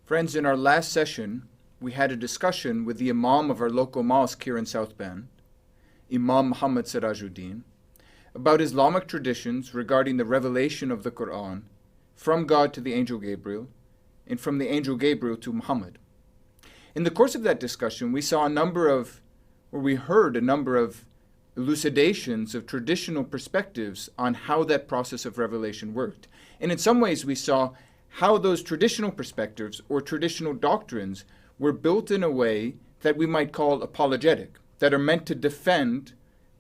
Friends, in our last session, we had a discussion with the Imam of our local mosque here in South Bend, Imam Muhammad Sirajuddin, about Islamic traditions regarding the revelation of the Quran from God to the angel Gabriel and from the angel Gabriel to Muhammad. In the course of that discussion, we heard a number of elucidations of traditional perspectives on how that process of revelation worked. And in some ways, we saw how those traditional perspectives or traditional doctrines were built in a way that we might call apologetic, that are meant to defend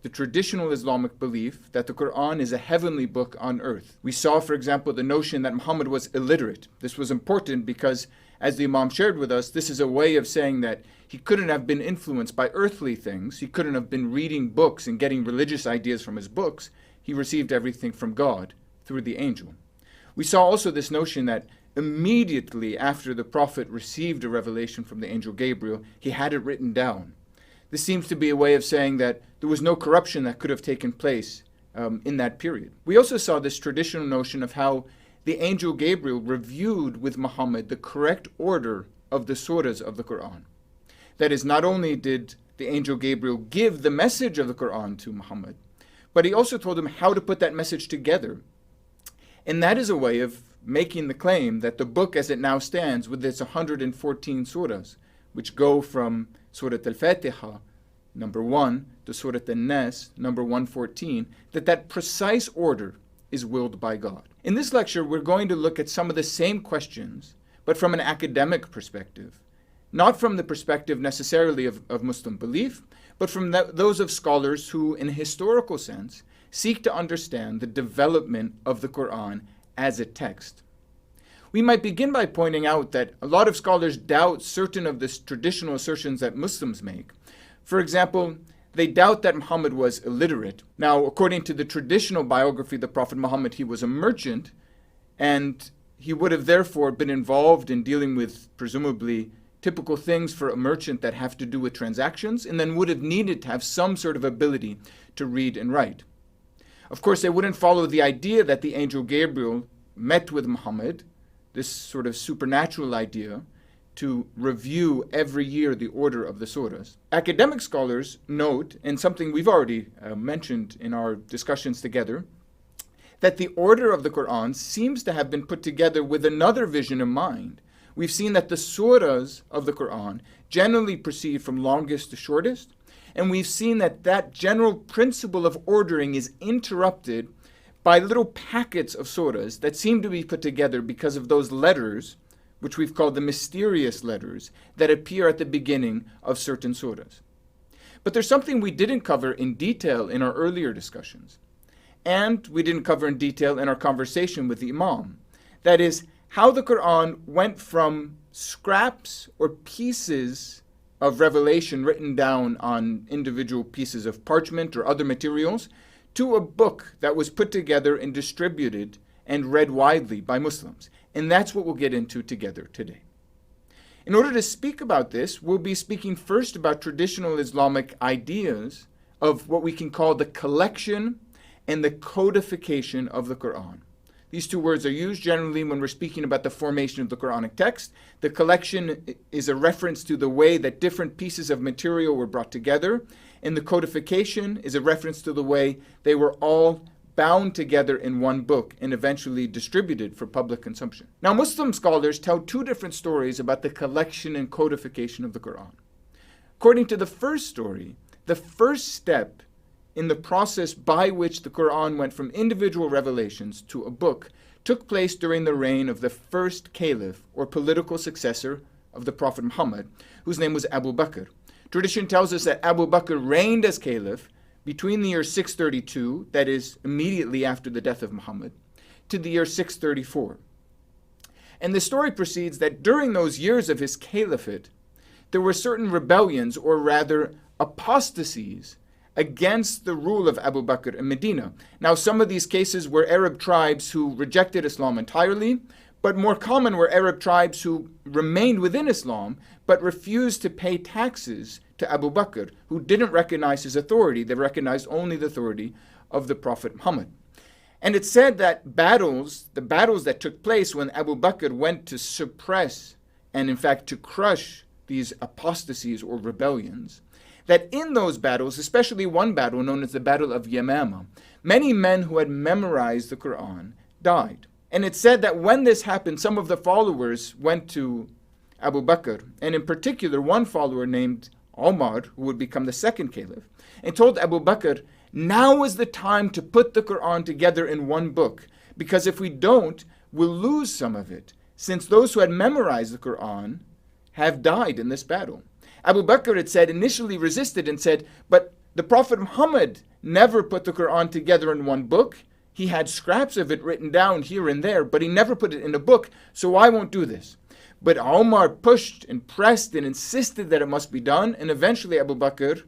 the traditional Islamic belief that the Quran is a heavenly book on earth. We saw, for example, the notion that Muhammad was illiterate. This was important because, as the Imam shared with us, this is a way of saying that he couldn't have been influenced by earthly things. He couldn't have been reading books and getting religious ideas from his books. He received everything from God through the angel. We saw also this notion that immediately after the Prophet received a revelation from the angel Gabriel, he had it written down. This seems to be a way of saying that there was no corruption that could have taken place in that period. We also saw this traditional notion of how the angel Gabriel reviewed with Muhammad the correct order of the surahs of the Quran. That is, not only did the angel Gabriel give the message of the Quran to Muhammad, but he also told him how to put that message together. And that is a way of making the claim that the book as it now stands, with its 114 surahs, which go from Surah Al-Fatiha, number 1, to Surah An-Nas, number 114, that precise order is willed by God. In this lecture, we're going to look at some of the same questions, but from an academic perspective. Not from the perspective necessarily of Muslim belief, but from those of scholars who, in a historical sense, seek to understand the development of the Quran as a text. We might begin by pointing out that a lot of scholars doubt certain of the traditional assertions that Muslims make. For example, they doubt that Muhammad was illiterate. Now, according to the traditional biography of the Prophet Muhammad, he was a merchant, and he would have therefore been involved in dealing with, presumably, typical things for a merchant that have to do with transactions, and then would have needed to have some sort of ability to read and write. Of course, they wouldn't follow the idea that the angel Gabriel met with Muhammad, this sort of supernatural idea, to review every year the order of the surahs. Academic scholars note, and something we've already mentioned in our discussions together, that the order of the Quran seems to have been put together with another vision in mind. We've seen that the surahs of the Quran generally proceed from longest to shortest, and we've seen that general principle of ordering is interrupted by little packets of surahs that seem to be put together because of those letters, which we've called the mysterious letters, that appear at the beginning of certain surahs. But there's something we didn't cover in detail in our earlier discussions, and we didn't cover in detail in our conversation with the Imam. That is, how the Quran went from scraps or pieces of revelation written down on individual pieces of parchment or other materials to a book that was put together and distributed and read widely by Muslims. And that's what we'll get into together today. In order to speak about this, we'll be speaking first about traditional Islamic ideas of what we can call the collection and the codification of the Quran. These two words are used generally when we're speaking about the formation of the Quranic text. The collection is a reference to the way that different pieces of material were brought together, and the codification is a reference to the way they were all bound together in one book and eventually distributed for public consumption. Now, Muslim scholars tell two different stories about the collection and codification of the Quran. According to the first story, the first step in the process by which the Quran went from individual revelations to a book took place during the reign of the first caliph or political successor of the Prophet Muhammad, whose name was Abu Bakr. Tradition tells us that Abu Bakr reigned as caliph between the year 632, that is immediately after the death of Muhammad, to the year 634. And the story proceeds that during those years of his caliphate, there were certain rebellions, or rather apostasies, against the rule of Abu Bakr in Medina. Now, some of these cases were Arab tribes who rejected Islam entirely, but more common were Arab tribes who remained within Islam, but refused to pay taxes to Abu Bakr, who didn't recognize his authority. They recognized only the authority of the Prophet Muhammad. And it's said that the battles that took place when Abu Bakr went to suppress and in fact to crush these apostasies or rebellions, that in those battles, especially one battle known as the Battle of Yamama, many men who had memorized the Quran died. And it said that when this happened, some of the followers went to Abu Bakr, and in particular one follower named Omar, who would become the second caliph, and told Abu Bakr, now is the time to put the Quran together in one book, because if we don't, we'll lose some of it, since those who had memorized the Quran have died in this battle. Abu Bakr, it said, initially resisted and said, but the Prophet Muhammad never put the Quran together in one book. He had scraps of it written down here and there, but he never put it in a book, so I won't do this. But Omar pushed and pressed and insisted that it must be done, and eventually Abu Bakr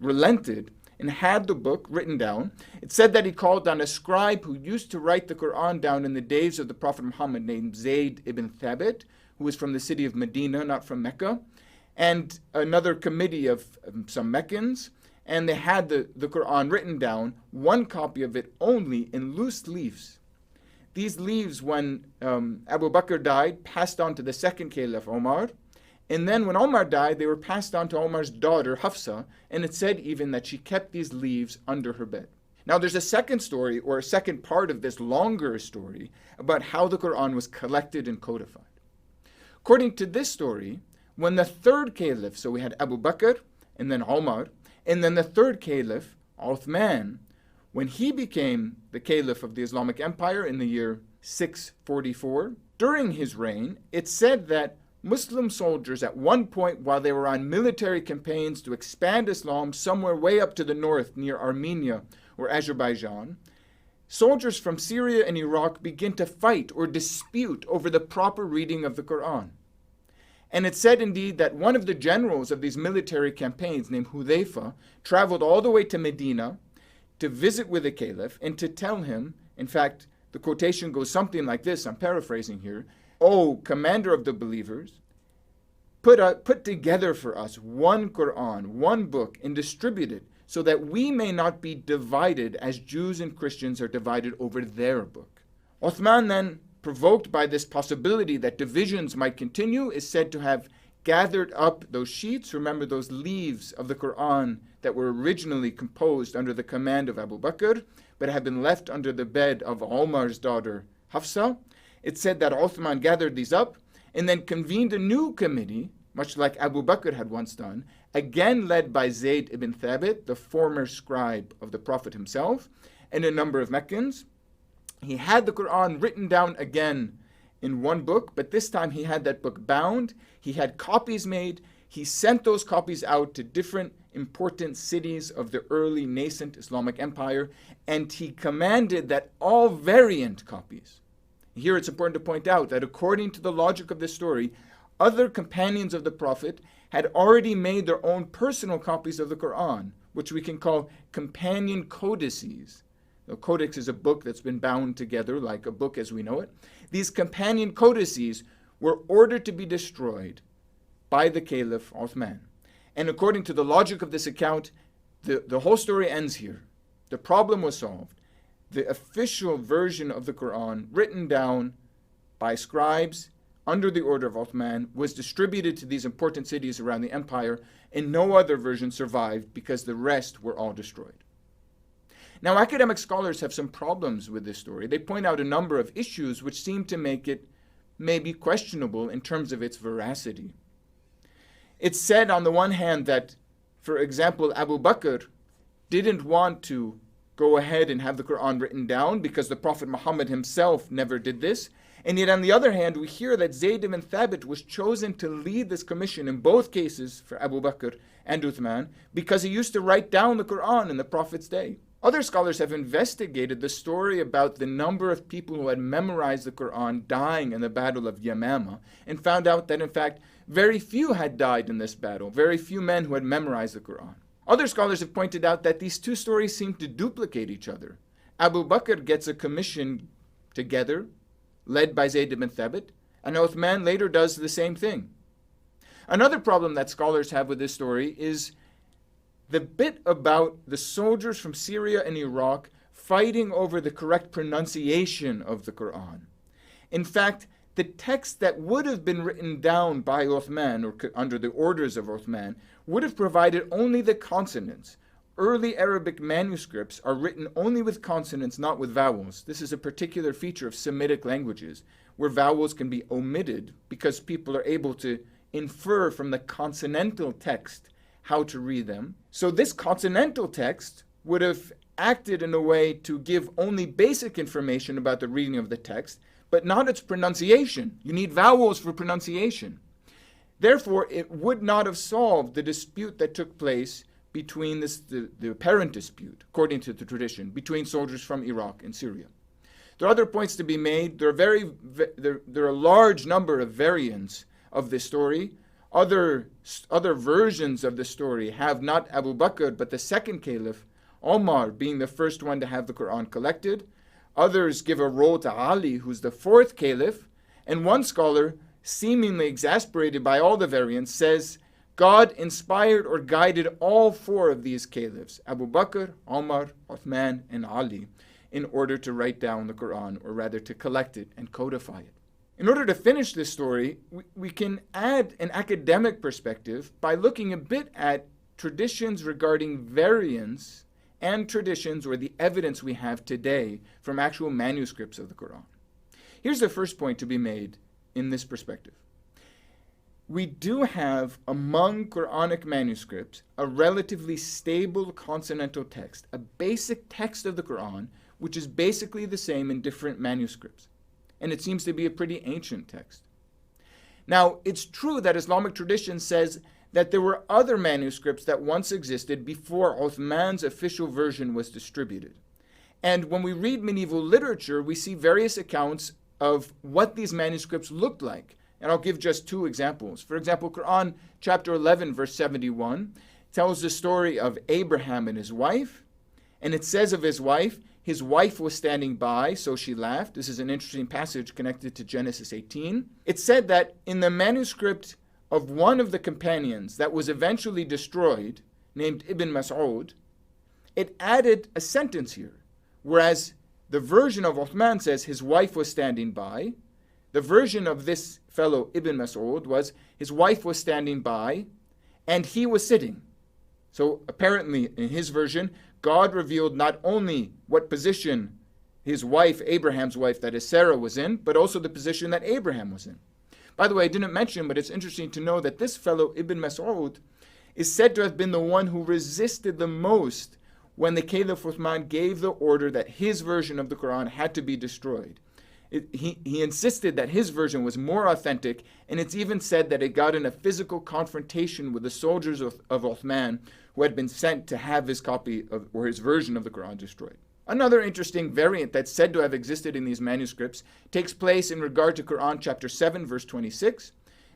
relented and had the book written down. It said that he called on a scribe who used to write the Quran down in the days of the Prophet Muhammad named Zayd ibn Thabit, who was from the city of Medina, not from Mecca, and another committee of some Meccans, and they had the Quran written down, one copy of it only, in loose leaves. These leaves, when Abu Bakr died, passed on to the second caliph, Omar, and then when Omar died, they were passed on to Omar's daughter, Hafsa, and it said even that she kept these leaves under her bed. Now there's a second story, or a second part of this longer story, about how the Quran was collected and codified. According to this story, when the third caliph, so we had Abu Bakr, and then Omar, and then the third caliph, Uthman, when he became the caliph of the Islamic Empire in the year 644, during his reign, it said that Muslim soldiers at one point, while they were on military campaigns to expand Islam somewhere way up to the north near Armenia or Azerbaijan, soldiers from Syria and Iraq begin to fight or dispute over the proper reading of the Quran. And it said indeed that one of the generals of these military campaigns, named Hudayfa, traveled all the way to Medina to visit with the caliph and to tell him, in fact, the quotation goes something like this, I'm paraphrasing here, "O commander of the believers, put together for us one Quran, one book, and distribute it, so that we may not be divided as Jews and Christians are divided over their book." Uthman then, provoked by this possibility that divisions might continue, is said to have gathered up those sheets, remember those leaves of the Quran that were originally composed under the command of Abu Bakr, but had been left under the bed of Omar's daughter Hafsa. It said that Uthman gathered these up and then convened a new committee, much like Abu Bakr had once done, again led by Zayd ibn Thabit, the former scribe of the Prophet himself, and a number of Meccans. He had the Quran written down again in one book, but this time he had that book bound. He had copies made. He sent those copies out to different important cities of the early nascent Islamic Empire, and he commanded that all variant copies. Here it's important to point out that according to the logic of this story, other companions of the Prophet had already made their own personal copies of the Quran, which we can call companion codices. A codex is a book that's been bound together like a book as we know it. These companion codices were ordered to be destroyed by the Caliph Uthman. And according to the logic of this account, the whole story ends here. The problem was solved. The official version of the Quran, written down by scribes under the order of Uthman, was distributed to these important cities around the empire, and no other version survived because the rest were all destroyed. Now, academic scholars have some problems with this story. They point out a number of issues which seem to make it maybe questionable in terms of its veracity. It's said on the one hand that, for example, Abu Bakr didn't want to go ahead and have the Quran written down because the Prophet Muhammad himself never did this. And yet on the other hand, we hear that Zayd ibn Thabit was chosen to lead this commission in both cases for Abu Bakr and Uthman because he used to write down the Quran in the Prophet's day. Other scholars have investigated the story about the number of people who had memorized the Quran dying in the Battle of Yamama and found out that in fact very few had died in this battle, very few men who had memorized the Quran. Other scholars have pointed out that these two stories seem to duplicate each other. Abu Bakr gets a commission together, led by Zayd ibn Thabit, and Uthman later does the same thing. Another problem that scholars have with this story is the bit about the soldiers from Syria and Iraq fighting over the correct pronunciation of the Quran. In fact, the text that would have been written down by Uthman or under the orders of Uthman would have provided only the consonants. Early Arabic manuscripts are written only with consonants, not with vowels. This is a particular feature of Semitic languages, where vowels can be omitted because people are able to infer from the consonantal text how to read them. So this consonantal text would have acted in a way to give only basic information about the reading of the text, but not its pronunciation. You need vowels for pronunciation. Therefore, it would not have solved the dispute that took place between the apparent dispute, according to the tradition, between soldiers from Iraq and Syria. There are other points to be made. There are a large number of variants of this story. Other versions of the story have not Abu Bakr, but the second caliph, Omar, being the first one to have the Quran collected. Others give a role to Ali, who's the fourth caliph. And one scholar, seemingly exasperated by all the variants, says God inspired or guided all four of these caliphs, Abu Bakr, Omar, Uthman, and Ali, in order to write down the Quran, or rather to collect it and codify it. In order to finish this story, we can add an academic perspective by looking a bit at traditions regarding variants and traditions, or the evidence we have today from actual manuscripts of the Quran. Here's the first point to be made in this perspective. We do have among Quranic manuscripts a relatively stable consonantal text, a basic text of the Quran, which is basically the same in different manuscripts. And it seems to be a pretty ancient text. Now, it's true that Islamic tradition says that there were other manuscripts that once existed before Uthman's official version was distributed. And when we read medieval literature, we see various accounts of what these manuscripts looked like. And I'll give just two examples. For example, Quran chapter 11, verse 71 tells the story of Abraham and his wife. And it says of his wife was standing by, so she laughed. This is an interesting passage connected to Genesis 18. It said that in the manuscript of one of the companions that was eventually destroyed, named Ibn Mas'ud, it added a sentence here. Whereas the version of Uthman says his wife was standing by, the version of this fellow Ibn Mas'ud was his wife was standing by and he was sitting. So apparently in his version, God revealed not only what position his wife, Abraham's wife, that is Sarah, was in, but also the position that Abraham was in. By the way, I didn't mention, but it's interesting to know that this fellow Ibn Mas'ud is said to have been the one who resisted the most when the Caliph Uthman gave the order that his version of the Quran had to be destroyed. He insisted that his version was more authentic, and it's even said that it got in a physical confrontation with the soldiers of Uthman who had been sent to have his copy or his version of the Quran destroyed. Another interesting variant that's said to have existed in these manuscripts takes place in regard to Quran chapter 7, verse 26.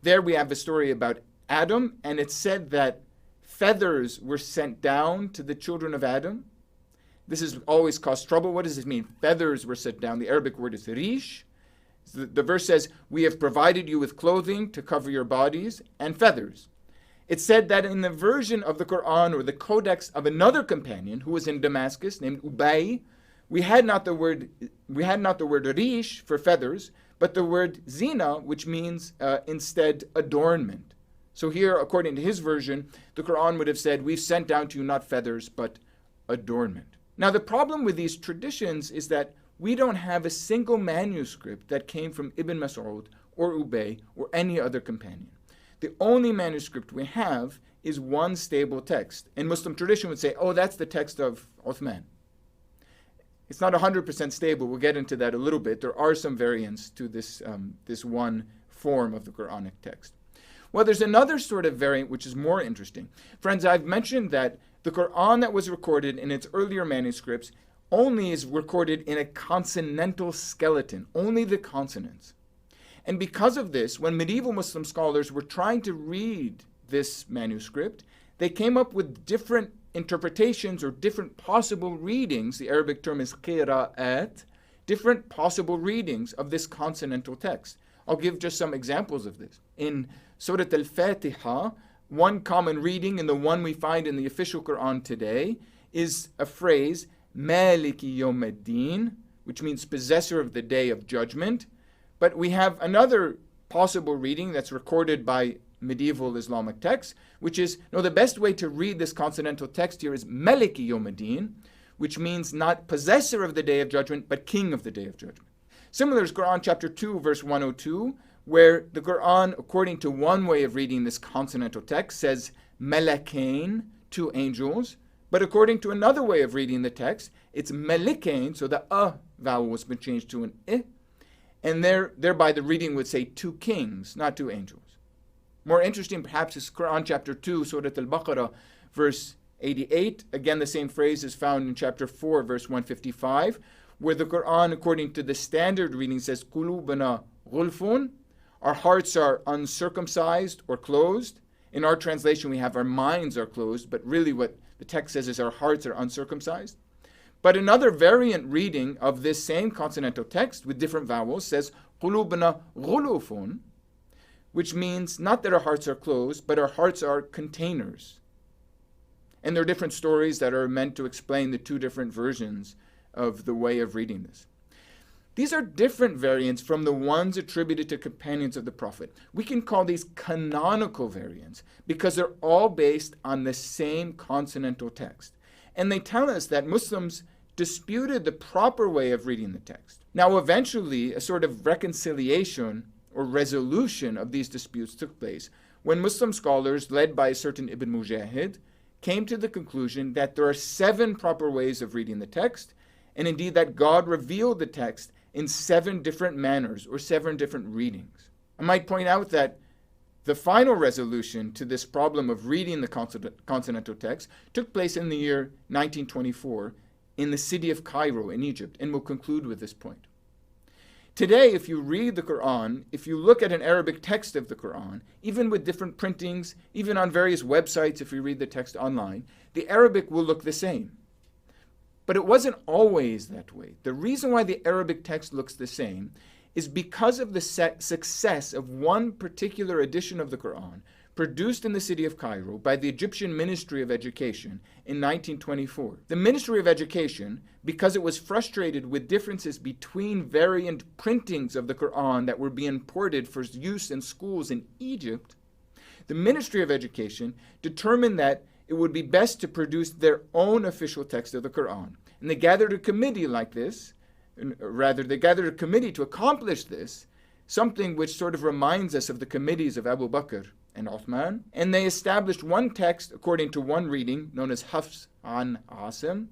There we have a story about Adam, and it's said that feathers were sent down to the children of Adam. This has always caused trouble. What does this mean? Feathers were sent down. The Arabic word is rish. The verse says, we have provided you with clothing to cover your bodies and feathers. It's said that in the version of the Quran or the codex of another companion who was in Damascus named Ubay, we had not the word rish for feathers, but the word zina, which means instead adornment. So here, according to his version, the Quran would have said, we've sent down to you not feathers, but adornment. Now, the problem with these traditions is that we don't have a single manuscript that came from Ibn Mas'ud or Ubay or any other companion. The only manuscript we have is one stable text. And Muslim tradition would say, oh, that's the text of Uthman. It's not 100% stable. We'll get into that a little bit. There are some variants to this one form of the Quranic text. Well, there's another sort of variant which is more interesting. Friends, I've mentioned that the Quran that was recorded in its earlier manuscripts only is recorded in a consonantal skeleton, only the consonants. And because of this, when medieval Muslim scholars were trying to read this manuscript, they came up with different interpretations or different possible readings. The Arabic term is qira'at, different possible readings of this consonantal text. I'll give just some examples of this. In Surah Al-Fatiha, one common reading, and the one we find in the official Quran today, is a phrase, Maliki Yawm ad-Din, which means possessor of the day of judgment. But we have another possible reading that's recorded by medieval Islamic texts, which is, no, the best way to read this consonantal text here is Maliki Yawmuddin, which means not possessor of the Day of Judgment, but king of the Day of Judgment. Similar is Quran chapter 2, verse 102, where the Quran, according to one way of reading this consonantal text, says Malakain, 2 angels, but according to another way of reading the text, it's Malikain, so the vowel has been changed to an I, and thereby the reading would say 2 kings, not 2 angels. More interesting perhaps is Quran chapter 2, Surah Al-Baqarah, verse 88. Again, the same phrase is found in chapter 4, verse 155, where the Quran, according to the standard reading, says, Qulubana ghulfun, our hearts are uncircumcised or closed. In our translation, we have our minds are closed, but really what the text says is our hearts are uncircumcised. But another variant reading of this same consonantal text with different vowels says, Qulubana ghulufun, which means not that our hearts are closed, but our hearts are containers. And there are different stories that are meant to explain the 2 different versions of the way of reading this. These are different variants from the ones attributed to companions of the Prophet. We can call these canonical variants because they're all based on the same consonantal text. And they tell us that Muslims disputed the proper way of reading the text. Now, eventually, a sort of reconciliation or resolution of these disputes took place when Muslim scholars, led by a certain Ibn Mujahid, came to the conclusion that there are 7 proper ways of reading the text, and indeed that God revealed the text in 7 different manners or 7 different readings. I might point out that the final resolution to this problem of reading the consonantal text took place in the year 1924 in the city of Cairo in Egypt, and we'll conclude with this point. Today, if you read the Quran, if you look at an Arabic text of the Quran, even with different printings, even on various websites, if you read the text online, the Arabic will look the same. But it wasn't always that way. The reason why the Arabic text looks the same is because of the success of one particular edition of the Quran produced in the city of Cairo by the Egyptian Ministry of Education in 1924. The Ministry of Education, because it was frustrated with differences between variant printings of the Quran that were being imported for use in schools in Egypt, the Ministry of Education determined that it would be best to produce their own official text of the Quran. And they gathered a committee like this, they gathered a committee to accomplish this, something which sort of reminds us of the committees of Abu Bakr and Uthman. And they established one text according to one reading, known as Hafs an Asim.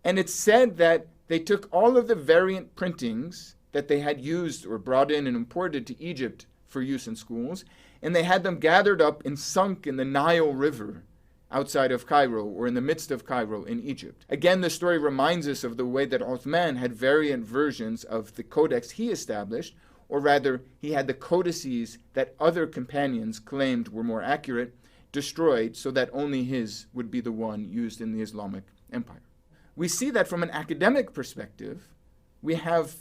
And it's said that they took all of the variant printings that they had used or brought in and imported to Egypt for use in schools, and they had them gathered up and sunk in the Nile River outside of Cairo or in the midst of Cairo in Egypt. Again, the story reminds us of the way that Uthman had variant versions of the codex he established, or rather, he had the codices that other companions claimed were more accurate destroyed so that only his would be the one used in the Islamic Empire. We see that from an academic perspective, we have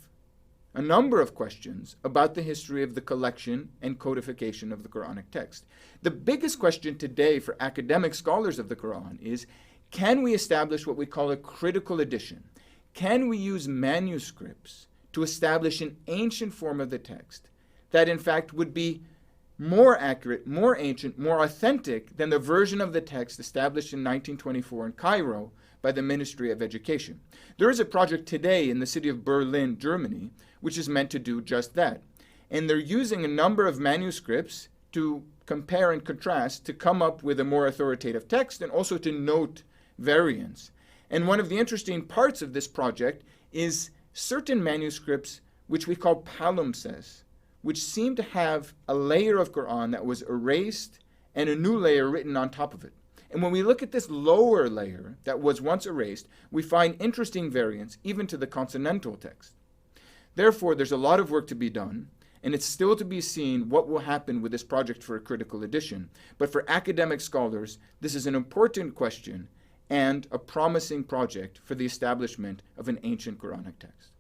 a number of questions about the history of the collection and codification of the Quranic text. The biggest question today for academic scholars of the Quran is, can we establish what we call a critical edition? Can we use manuscripts to establish an ancient form of the text that in fact would be more accurate, more ancient, more authentic than the version of the text established in 1924 in Cairo by the Ministry of Education? There is a project today in the city of Berlin, Germany, which is meant to do just that. And they're using a number of manuscripts to compare and contrast to come up with a more authoritative text and also to note variants. And one of the interesting parts of this project is certain manuscripts which we call palimpsests, which seem to have a layer of Quran that was erased and a new layer written on top of it. And when we look at this lower layer that was once erased, we find interesting variants even to the consonantal text. Therefore, there's a lot of work to be done, and it's still to be seen what will happen with this project for a critical edition. But for academic scholars, this is an important question and a promising project for the establishment of an ancient Quranic text.